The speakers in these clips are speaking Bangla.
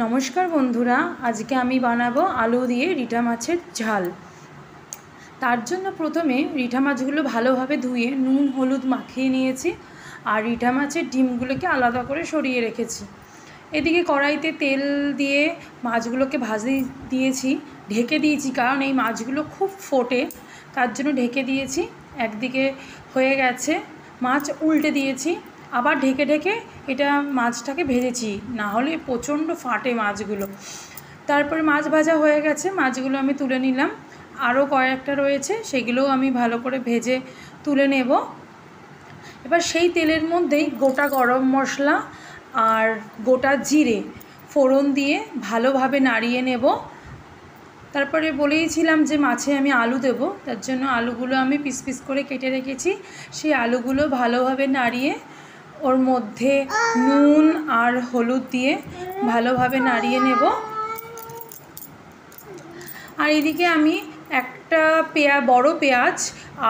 নমস্কার বন্ধুরা, আজকে আমি বানাবো আলু দিয়ে রিঠা মাছের ঝাল। তার জন্য প্রথমে রিঠা মাছগুলো ভালোভাবে ধুয়ে নুন হলুদ মাখিয়ে নিয়েছি আর রিঠা মাছের ডিমগুলোকে আলাদা করে সরিয়ে রেখেছি। এদিকে কড়াইতে তেল দিয়ে মাছগুলোকে ভাজি দিয়েছি, ঢেকে দিয়েছি কারণ এই মাছগুলো খুব ফোটে, তার জন্য ঢেকে দিয়েছি। একদিকে হয়ে গেছে মাছ, উল্টে দিয়েছি, আবার ঢেকে ঢেকে এটা মাছটাকে ভেজেছি, না হলে প্রচণ্ড ফাটে মাছগুলো। তারপরে মাছ ভাজা হয়ে গেছে, মাছগুলো আমি তুলে নিলাম। আরও কয়েকটা রয়েছে, সেগুলোও আমি ভালো করে ভেজে তুলে নেব। এবার সেই তেলের মধ্যেই গোটা গরম মশলা আর গোটা জিরে ফোড়ন দিয়ে ভালোভাবে নাড়িয়ে নেব। তারপরে বলেইছিলাম যে মাছে আমি আলু দেব, তার জন্য আলুগুলো আমি পিস পিস করে কেটে রেখেছি। সেই আলুগুলো ভালোভাবে নাড়িয়ে ওর মধ্যে নুন আর হলুদ দিয়ে ভালোভাবে নাড়িয়ে নেব। আর এদিকে আমি একটা বড় পেঁয়াজ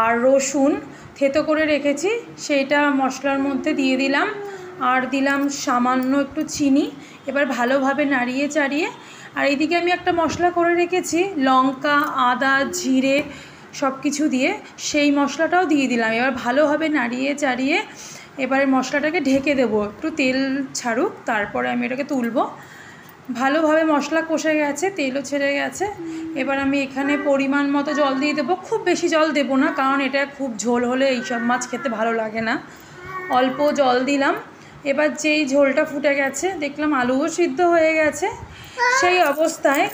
আর রসুন থেতো করে রেখেছি, সেইটা মশলার মধ্যে দিয়ে দিলাম আর দিলাম সামান্য একটু চিনি। এবার ভালোভাবে নাড়িয়ে চাড়িয়ে, আর এইদিকে আমি একটা মশলা করে রেখেছি লঙ্কা আদা জিরে সব কিছু দিয়ে, সেই মশলাটাও দিয়ে দিলাম। এবার ভালোভাবে নাড়িয়ে চাড়িয়ে এবারে মশলাটাকে ঢেকে দেবো, একটু তেল ছাড়ুক, তারপরে আমি এটাকে তুলব। ভালোভাবে মশলা কষে গেছে, তেলও ছেড়ে গেছে। এবার আমি এখানে পরিমাণ মতো জল দিয়ে দেবো, খুব বেশি জল দেবো না কারণ এটা খুব ঝোল হলে এইসব মাছ খেতে ভালো লাগে না। অল্প জল দিলাম। এবার যেই ঝোলটা ফুটে গেছে, দেখলাম আলুও সিদ্ধ হয়ে গেছে, সেই অবস্থায়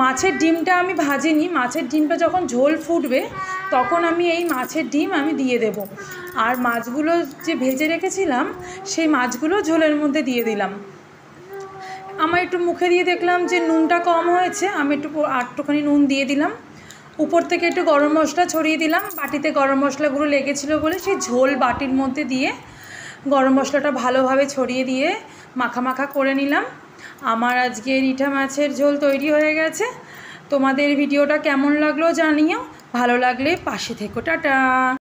মাছের ডিমটা আমি ভাজিনি, মাছের ডিমটা যখন ঝোল ফুটবে তখন আমি এই মাছের ডিম আমি দিয়ে দেব। আর মাছগুলো যে ভেজে রেখেছিলাম সেই মাছগুলো ঝোলের মধ্যে দিয়ে দিলাম। আমার একটু মুখে দিয়ে দেখলাম যে নুনটা কম হয়েছে, আমি একটুখানি নুন দিয়ে দিলাম। উপর থেকে একটু গরম মশলা ছড়িয়ে দিলাম, বাটিতে গরম মশলাগুলো লেগেছিলো বলে সেই ঝোল বাটির মধ্যে দিয়ে গরম মশলাটা ভালোভাবে ছড়িয়ে দিয়ে মাখা মাখা করে নিলাম। আমার আজকে রিঠা মাছের ঝোল তৈরি হয়ে গেছে। তোমাদের ভিডিওটা কেমন লাগলো জানিও, ভালো লাগলে পাশে থেকো। টাটা।